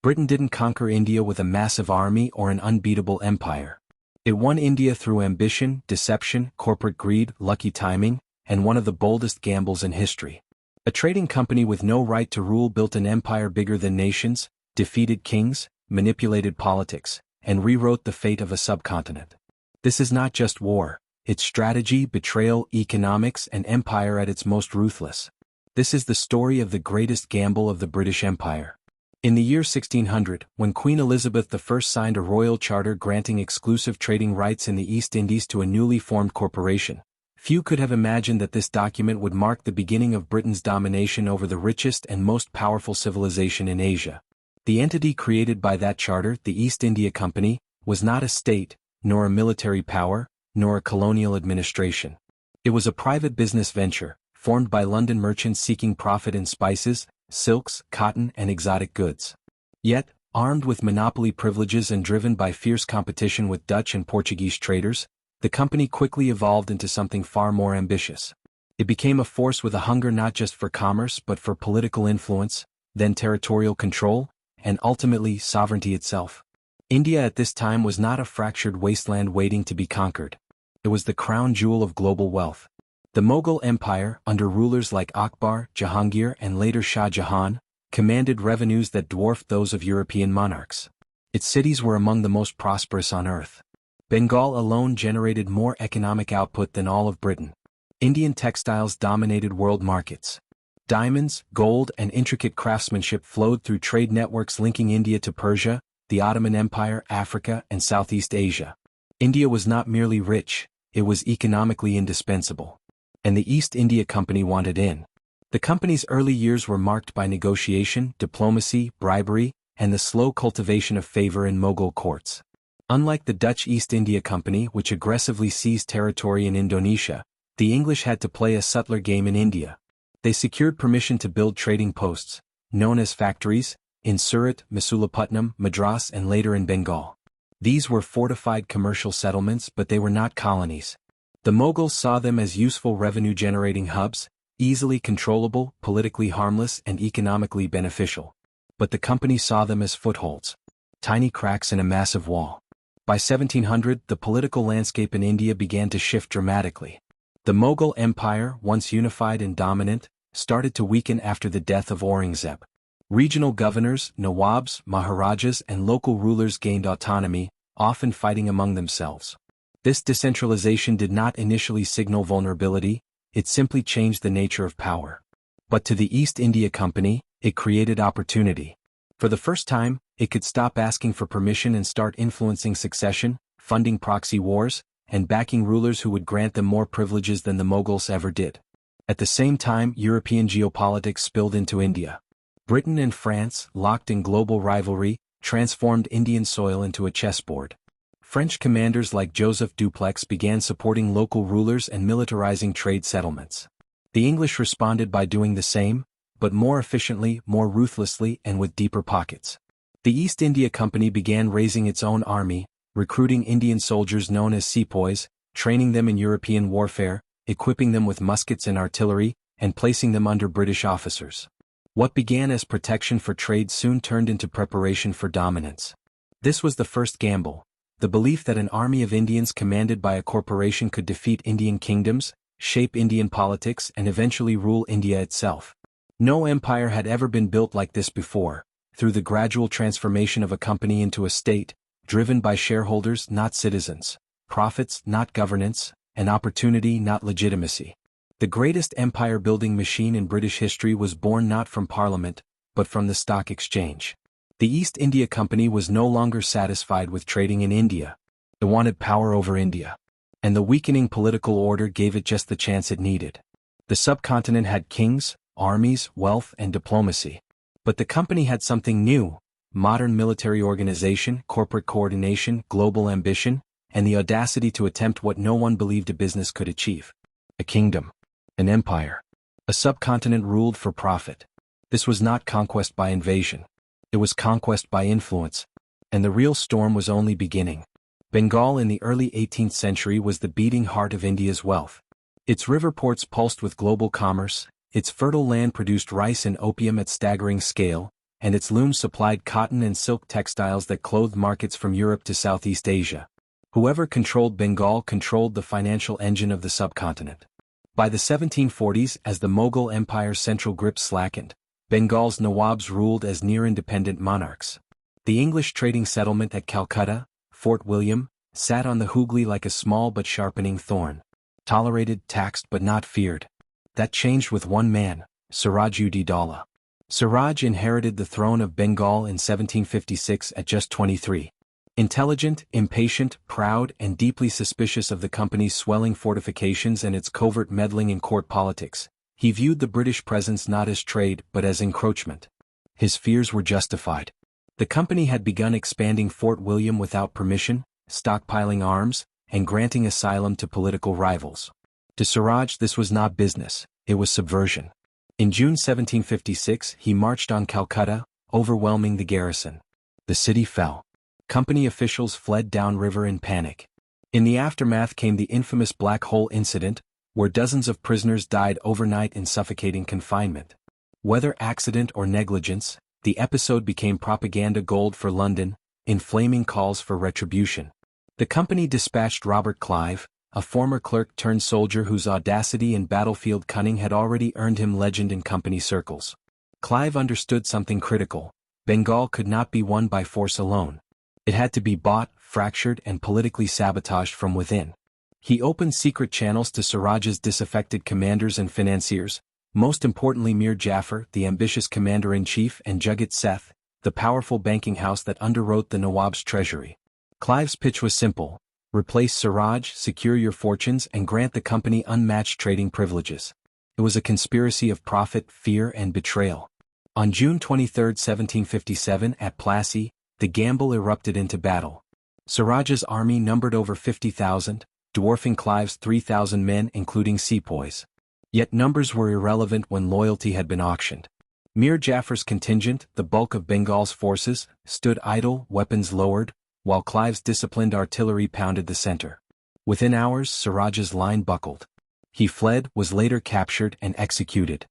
Britain didn't conquer India with a massive army or an unbeatable empire. It won India through ambition, deception, corporate greed, lucky timing, and one of the boldest gambles in history. A trading company with no right to rule built an empire bigger than nations, defeated kings, manipulated politics, and rewrote the fate of a subcontinent. This is not just war, it's strategy, betrayal, economics, and empire at its most ruthless. This is the story of the greatest gamble of the British Empire. In the year 1600, when Queen Elizabeth I signed a royal charter granting exclusive trading rights in the East Indies to a newly formed corporation, few could have imagined that this document would mark the beginning of Britain's domination over the richest and most powerful civilization in Asia. The entity created by that charter, the East India Company, was not a state, nor a military power, nor a colonial administration. It was a private business venture, formed by London merchants seeking profit in spices, silks, cotton, and exotic goods. Yet, armed with monopoly privileges and driven by fierce competition with Dutch and Portuguese traders, the company quickly evolved into something far more ambitious. It became a force with a hunger not just for commerce but for political influence, then territorial control, and ultimately sovereignty itself. India at this time was not a fractured wasteland waiting to be conquered. It was the crown jewel of global wealth. The Mughal Empire, under rulers like Akbar, Jahangir, and later Shah Jahan, commanded revenues that dwarfed those of European monarchs. Its cities were among the most prosperous on earth. Bengal alone generated more economic output than all of Britain. Indian textiles dominated world markets. Diamonds, gold, and intricate craftsmanship flowed through trade networks linking India to Persia, the Ottoman Empire, Africa, and Southeast Asia. India was not merely rich, it was economically indispensable. And the East India Company wanted in. The company's early years were marked by negotiation, diplomacy, bribery, and the slow cultivation of favor in Mughal courts. Unlike the Dutch East India Company, which aggressively seized territory in Indonesia, the English had to play a subtler game in India. They secured permission to build trading posts, known as factories, in Surat, Masulapatnam, Madras, and later in Bengal. These were fortified commercial settlements, but they were not colonies. The Mughals saw them as useful revenue-generating hubs, easily controllable, politically harmless, and economically beneficial. But the company saw them as footholds, tiny cracks in a massive wall. By 1700, the political landscape in India began to shift dramatically. The Mughal Empire, once unified and dominant, started to weaken after the death of Aurangzeb. Regional governors, nawabs, maharajas, and local rulers gained autonomy, often fighting among themselves. This decentralization did not initially signal vulnerability, it simply changed the nature of power. But to the East India Company, it created opportunity. For the first time, it could stop asking for permission and start influencing succession, funding proxy wars, and backing rulers who would grant them more privileges than the Mughals ever did. At the same time, European geopolitics spilled into India. Britain and France, locked in global rivalry, transformed Indian soil into a chessboard. French commanders like Joseph Dupleix began supporting local rulers and militarizing trade settlements. The English responded by doing the same, but more efficiently, more ruthlessly, and with deeper pockets. The East India Company began raising its own army, recruiting Indian soldiers known as sepoys, training them in European warfare, equipping them with muskets and artillery, and placing them under British officers. What began as protection for trade soon turned into preparation for dominance. This was the first gamble, the belief that an army of Indians commanded by a corporation could defeat Indian kingdoms, shape Indian politics, and eventually rule India itself. No empire had ever been built like this before, through the gradual transformation of a company into a state, driven by shareholders, not citizens, profits, not governance, and opportunity, not legitimacy. The greatest empire-building machine in British history was born not from Parliament, but from the stock exchange. The East India Company was no longer satisfied with trading in India. It wanted power over India. And the weakening political order gave it just the chance it needed. The subcontinent had kings, armies, wealth, and diplomacy. But the company had something new: modern military organization, corporate coordination, global ambition, and the audacity to attempt what no one believed a business could achieve. A kingdom. An empire. A subcontinent ruled for profit. This was not conquest by invasion. It was conquest by influence. And the real storm was only beginning. Bengal in the early 18th century was the beating heart of India's wealth. Its river ports pulsed with global commerce, its fertile land produced rice and opium at staggering scale, and its looms supplied cotton and silk textiles that clothed markets from Europe to Southeast Asia. Whoever controlled Bengal controlled the financial engine of the subcontinent. By the 1740s, as the Mughal Empire's central grip slackened, Bengal's Nawabs ruled as near-independent monarchs. The English trading settlement at Calcutta, Fort William, sat on the Hooghly like a small but sharpening thorn. Tolerated, taxed but not feared. That changed with one man, Siraj-ud-Daulah. Siraj inherited the throne of Bengal in 1756 at just 23. Intelligent, impatient, proud, and deeply suspicious of the company's swelling fortifications and its covert meddling in court politics, he viewed the British presence not as trade but as encroachment. His fears were justified. The company had begun expanding Fort William without permission, stockpiling arms, and granting asylum to political rivals. To Siraj this was not business, it was subversion. In June 1756 he marched on Calcutta, overwhelming the garrison. The city fell. Company officials fled downriver in panic. In the aftermath came the infamous Black Hole incident, where dozens of prisoners died overnight in suffocating confinement. Whether accident or negligence, the episode became propaganda gold for London, inflaming calls for retribution. The company dispatched Robert Clive, a former clerk turned soldier whose audacity and battlefield cunning had already earned him legend in company circles. Clive understood something critical: Bengal could not be won by force alone. It had to be bought, fractured, and politically sabotaged from within. He opened secret channels to Siraj's disaffected commanders and financiers, most importantly Mir Jafar, the ambitious commander-in-chief, and Jugat Seth, the powerful banking house that underwrote the Nawab's treasury. Clive's pitch was simple: replace Siraj, secure your fortunes, and grant the company unmatched trading privileges. It was a conspiracy of profit, fear, and betrayal. On June 23, 1757, at Plassey, the gamble erupted into battle. Siraj's army numbered over 50,000, dwarfing Clive's 3,000 men including sepoys. Yet numbers were irrelevant when loyalty had been auctioned. Mir Jafar's contingent, the bulk of Bengal's forces, stood idle, weapons lowered, while Clive's disciplined artillery pounded the center. Within hours Siraj's line buckled. He fled, was later captured and executed.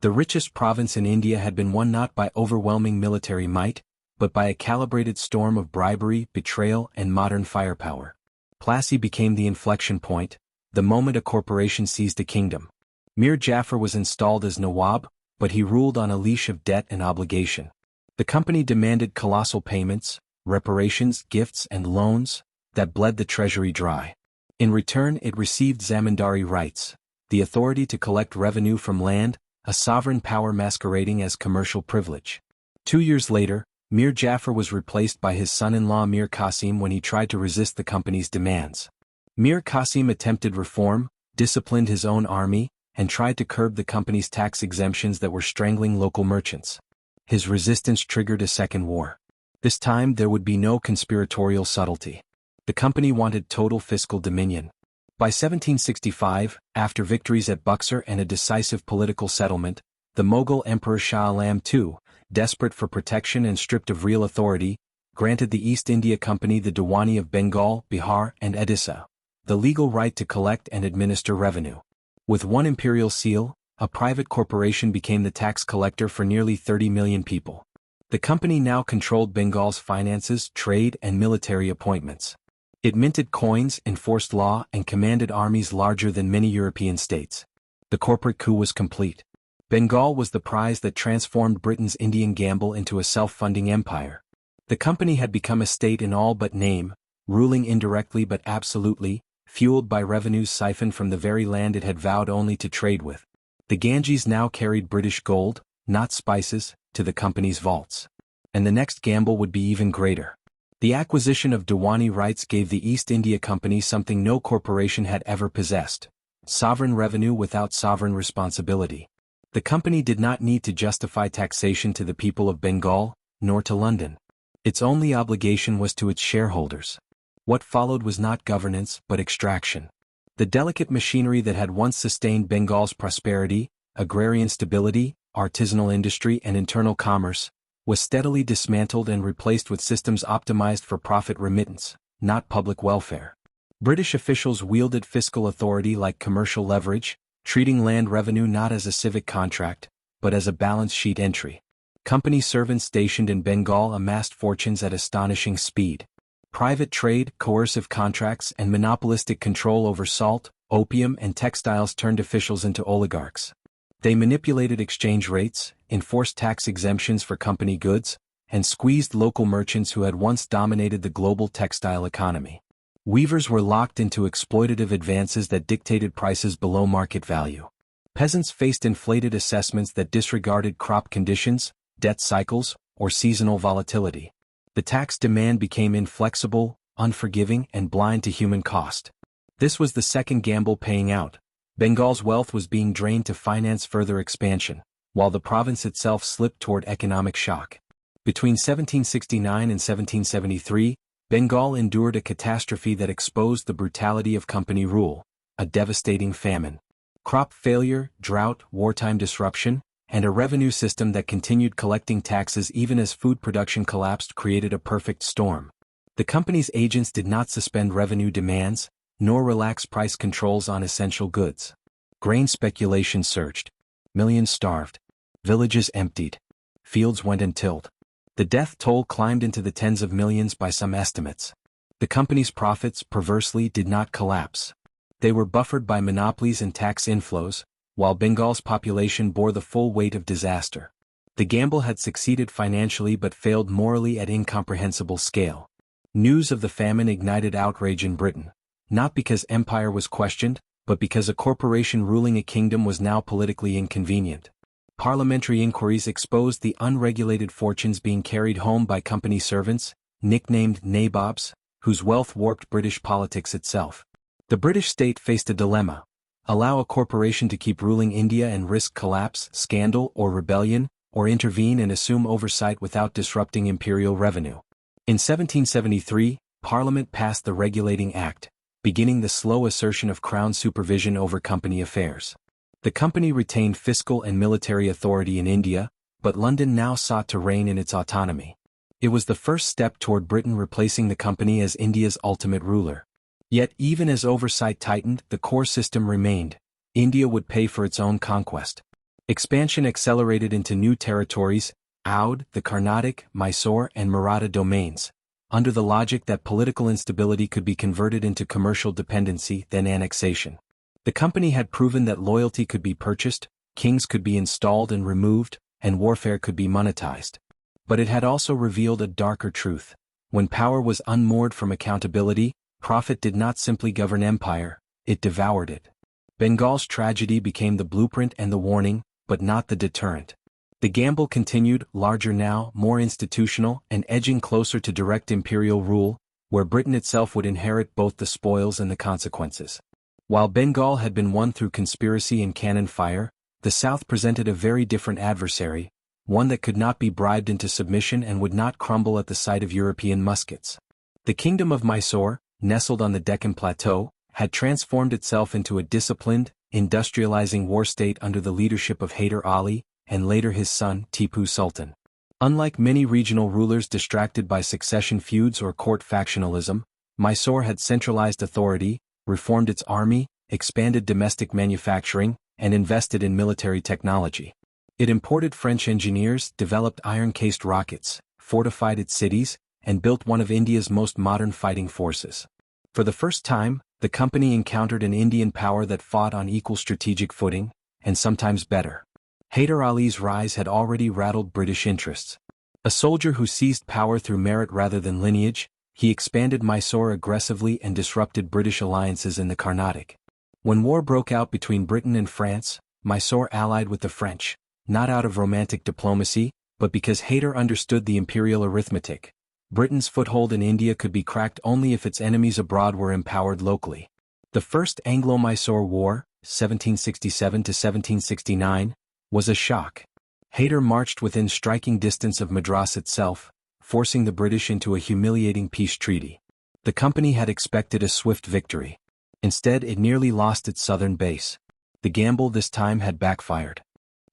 The richest province in India had been won not by overwhelming military might, but by a calibrated storm of bribery, betrayal, and modern firepower. Plassey became the inflection point, the moment a corporation seized a kingdom. Mir Jafar was installed as Nawab, but he ruled on a leash of debt and obligation. The company demanded colossal payments, reparations, gifts, and loans that bled the treasury dry. In return it received zamindari rights, the authority to collect revenue from land, a sovereign power masquerading as commercial privilege. 2 years later, Mir Jafar was replaced by his son-in-law Mir Qasim when he tried to resist the company's demands. Mir Qasim attempted reform, disciplined his own army, and tried to curb the company's tax exemptions that were strangling local merchants. His resistance triggered a second war. This time there would be no conspiratorial subtlety. The company wanted total fiscal dominion. By 1765, after victories at Buxar and a decisive political settlement, the Mughal Emperor Shah Alam II, desperate for protection and stripped of real authority, granted the East India Company the Diwani of Bengal, Bihar, and Odisha, the legal right to collect and administer revenue. With one imperial seal, a private corporation became the tax collector for nearly 30 million people. The company now controlled Bengal's finances, trade, and military appointments. It minted coins, enforced law, and commanded armies larger than many European states. The corporate coup was complete. Bengal was the prize that transformed Britain's Indian gamble into a self-funding empire. The company had become a state in all but name, ruling indirectly but absolutely, fueled by revenues siphoned from the very land it had vowed only to trade with. The Ganges now carried British gold, not spices, to the company's vaults. And the next gamble would be even greater. The acquisition of Diwani rights gave the East India Company something no corporation had ever possessed: sovereign revenue without sovereign responsibility. The company did not need to justify taxation to the people of Bengal, nor to London. Its only obligation was to its shareholders. What followed was not governance but extraction. The delicate machinery that had once sustained Bengal's prosperity, agrarian stability, artisanal industry, and internal commerce, was steadily dismantled and replaced with systems optimized for profit remittance, not public welfare. British officials wielded fiscal authority like commercial leverage, treating land revenue not as a civic contract, but as a balance sheet entry. Company servants stationed in Bengal amassed fortunes at astonishing speed. Private trade, coercive contracts, and monopolistic control over salt, opium, and textiles turned officials into oligarchs. They manipulated exchange rates, enforced tax exemptions for company goods, and squeezed local merchants who had once dominated the global textile economy. Weavers were locked into exploitative advances that dictated prices below market value. Peasants faced inflated assessments that disregarded crop conditions, debt cycles, or seasonal volatility. The tax demand became inflexible, unforgiving, and blind to human cost. This was the second gamble paying out. Bengal's wealth was being drained to finance further expansion, while the province itself slipped toward economic shock. Between 1769 and 1773, Bengal endured a catastrophe that exposed the brutality of company rule, a devastating famine. Crop failure, drought, wartime disruption, and a revenue system that continued collecting taxes even as food production collapsed created a perfect storm. The company's agents did not suspend revenue demands, nor relax price controls on essential goods. Grain speculation surged. Millions starved. Villages emptied. Fields went untilled. The death toll climbed into the tens of millions by some estimates. The company's profits, perversely, did not collapse. They were buffered by monopolies and tax inflows, while Bengal's population bore the full weight of disaster. The gamble had succeeded financially but failed morally at incomprehensible scale. News of the famine ignited outrage in Britain, not because empire was questioned, but because a corporation ruling a kingdom was now politically inconvenient. Parliamentary inquiries exposed the unregulated fortunes being carried home by company servants, nicknamed nabobs, whose wealth warped British politics itself. The British state faced a dilemma: allow a corporation to keep ruling India and risk collapse, scandal, or rebellion, or intervene and assume oversight without disrupting imperial revenue. In 1773, Parliament passed the Regulating Act, beginning the slow assertion of Crown supervision over company affairs. The company retained fiscal and military authority in India, but London now sought to rein in its autonomy. It was the first step toward Britain replacing the company as India's ultimate ruler. Yet even as oversight tightened, the core system remained. India would pay for its own conquest. Expansion accelerated into new territories: Oudh, the Carnatic, Mysore, and Maratha domains, under the logic that political instability could be converted into commercial dependency, then annexation. The company had proven that loyalty could be purchased, kings could be installed and removed, and warfare could be monetized. But it had also revealed a darker truth. When power was unmoored from accountability, profit did not simply govern empire, it devoured it. Bengal's tragedy became the blueprint and the warning, but not the deterrent. The gamble continued, larger now, more institutional, and edging closer to direct imperial rule, where Britain itself would inherit both the spoils and the consequences. While Bengal had been won through conspiracy and cannon fire, the South presented a very different adversary, one that could not be bribed into submission and would not crumble at the sight of European muskets. The kingdom of Mysore, nestled on the Deccan Plateau, had transformed itself into a disciplined, industrializing war state under the leadership of Hyder Ali, and later his son, Tipu Sultan. Unlike many regional rulers distracted by succession feuds or court factionalism, Mysore had centralized authority, reformed its army, expanded domestic manufacturing, and invested in military technology. It imported French engineers, developed iron-cased rockets, fortified its cities, and built one of India's most modern fighting forces. For the first time, the company encountered an Indian power that fought on equal strategic footing, and sometimes better. Hyder Ali's rise had already rattled British interests. A soldier who seized power through merit rather than lineage, he expanded Mysore aggressively and disrupted British alliances in the Carnatic. When war broke out between Britain and France, Mysore allied with the French, not out of romantic diplomacy, but because Hyder understood the imperial arithmetic. Britain's foothold in India could be cracked only if its enemies abroad were empowered locally. The First Anglo-Mysore War, 1767 to 1769, was a shock. Hyder marched within striking distance of Madras itself, forcing the British into a humiliating peace treaty. The company had expected a swift victory. Instead, it nearly lost its southern base. The gamble this time had backfired.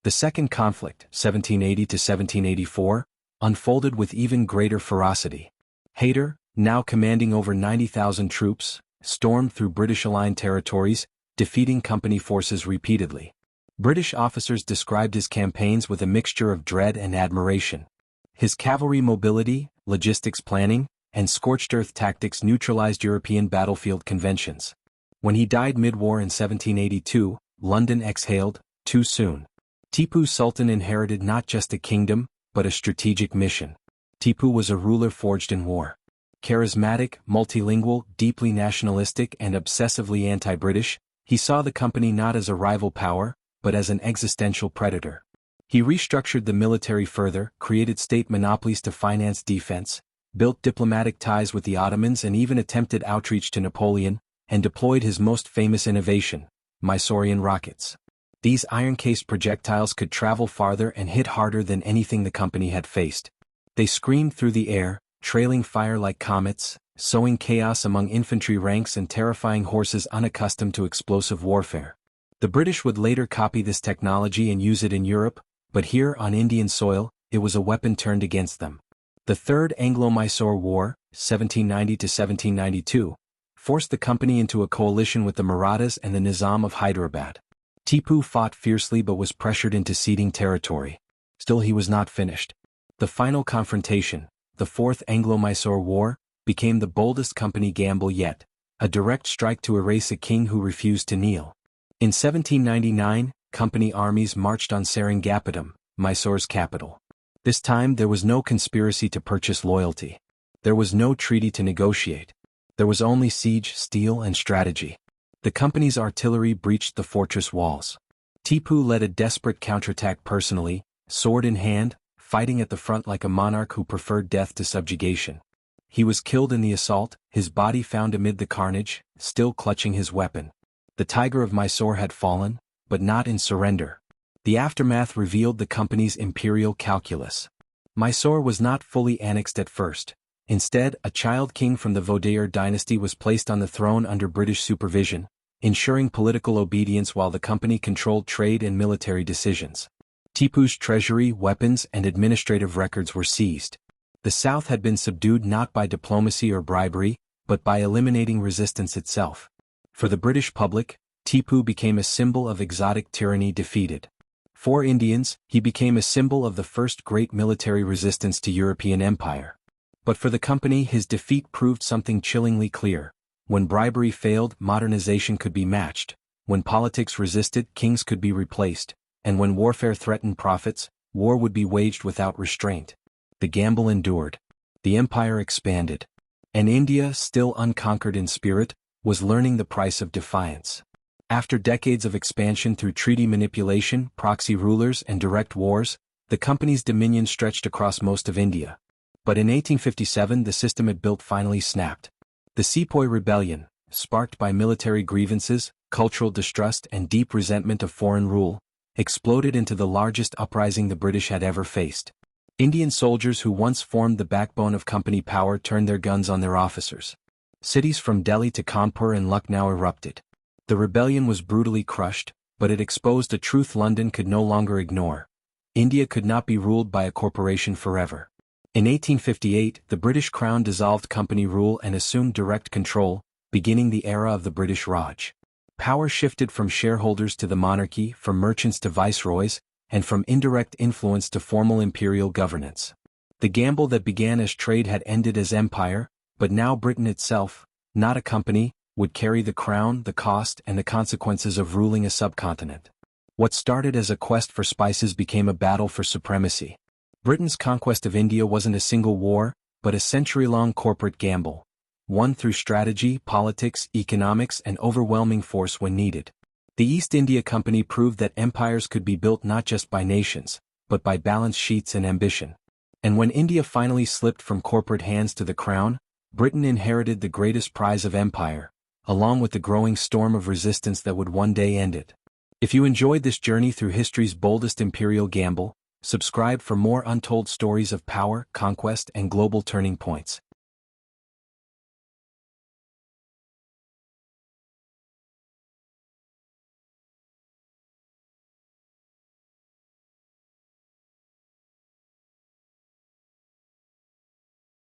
The second conflict, 1780 to 1784, unfolded with even greater ferocity. Hyder, now commanding over 90,000 troops, stormed through British-aligned territories, defeating company forces repeatedly. British officers described his campaigns with a mixture of dread and admiration. His cavalry mobility, logistics planning, and scorched-earth tactics neutralized European battlefield conventions. When he died mid-war in 1782, London exhaled, too soon. Tipu Sultan inherited not just a kingdom, but a strategic mission. Tipu was a ruler forged in war. Charismatic, multilingual, deeply nationalistic and obsessively anti-British, he saw the company not as a rival power, but as an existential predator. He restructured the military further, created state monopolies to finance defense, built diplomatic ties with the Ottomans and even attempted outreach to Napoleon, and deployed his most famous innovation, Mysorean rockets. These iron-cased projectiles could travel farther and hit harder than anything the company had faced. They screamed through the air, trailing fire like comets, sowing chaos among infantry ranks and terrifying horses unaccustomed to explosive warfare. The British would later copy this technology and use it in Europe, but here on Indian soil, it was a weapon turned against them. The Third Anglo-Mysore War, 1790–1792, forced the company into a coalition with the Marathas and the Nizam of Hyderabad. Tipu fought fiercely but was pressured into ceding territory. Still he was not finished. The final confrontation, the Fourth Anglo-Mysore War, became the boldest company gamble yet, a direct strike to erase a king who refused to kneel. In 1799, company armies marched on Seringapatam, Mysore's capital. This time there was no conspiracy to purchase loyalty. There was no treaty to negotiate. There was only siege, steel, and strategy. The company's artillery breached the fortress walls. Tipu led a desperate counterattack personally, sword in hand, fighting at the front like a monarch who preferred death to subjugation. He was killed in the assault, his body found amid the carnage, still clutching his weapon. The Tiger of Mysore had fallen, but not in surrender. The aftermath revealed the company's imperial calculus. Mysore was not fully annexed at first. Instead, a child king from the Vodayar dynasty was placed on the throne under British supervision, ensuring political obedience while the company controlled trade and military decisions. Tipu's treasury, weapons, and administrative records were seized. The south had been subdued not by diplomacy or bribery, but by eliminating resistance itself. For the British public, Tipu became a symbol of exotic tyranny defeated. For Indians, he became a symbol of the first great military resistance to European empire. But for the company, his defeat proved something chillingly clear. When bribery failed, modernization could be matched. When politics resisted, kings could be replaced. And when warfare threatened profits, war would be waged without restraint. The gamble endured. The empire expanded. And India, still unconquered in spirit, was learning the price of defiance. After decades of expansion through treaty manipulation, proxy rulers, and direct wars, the company's dominion stretched across most of India. But in 1857 the system it built finally snapped. The Sepoy Rebellion, sparked by military grievances, cultural distrust, and deep resentment of foreign rule, exploded into the largest uprising the British had ever faced. Indian soldiers who once formed the backbone of company power turned their guns on their officers. Cities from Delhi to Kanpur and Lucknow erupted. The rebellion was brutally crushed, but it exposed a truth London could no longer ignore. India could not be ruled by a corporation forever. In 1858, the British Crown dissolved company rule and assumed direct control, beginning the era of the British Raj. Power shifted from shareholders to the monarchy, from merchants to viceroys, and from indirect influence to formal imperial governance. The gamble that began as trade had ended as empire, but now Britain itself, not a company, would carry the crown, the cost, and the consequences of ruling a subcontinent. What started as a quest for spices became a battle for supremacy. Britain's conquest of India wasn't a single war, but a century-long corporate gamble, won through strategy, politics, economics, and overwhelming force when needed. The East India Company proved that empires could be built not just by nations, but by balance sheets and ambition. And when India finally slipped from corporate hands to the crown, Britain inherited the greatest prize of empire, along with the growing storm of resistance that would one day end it. If you enjoyed this journey through history's boldest imperial gamble, subscribe for more untold stories of power, conquest, and global turning points.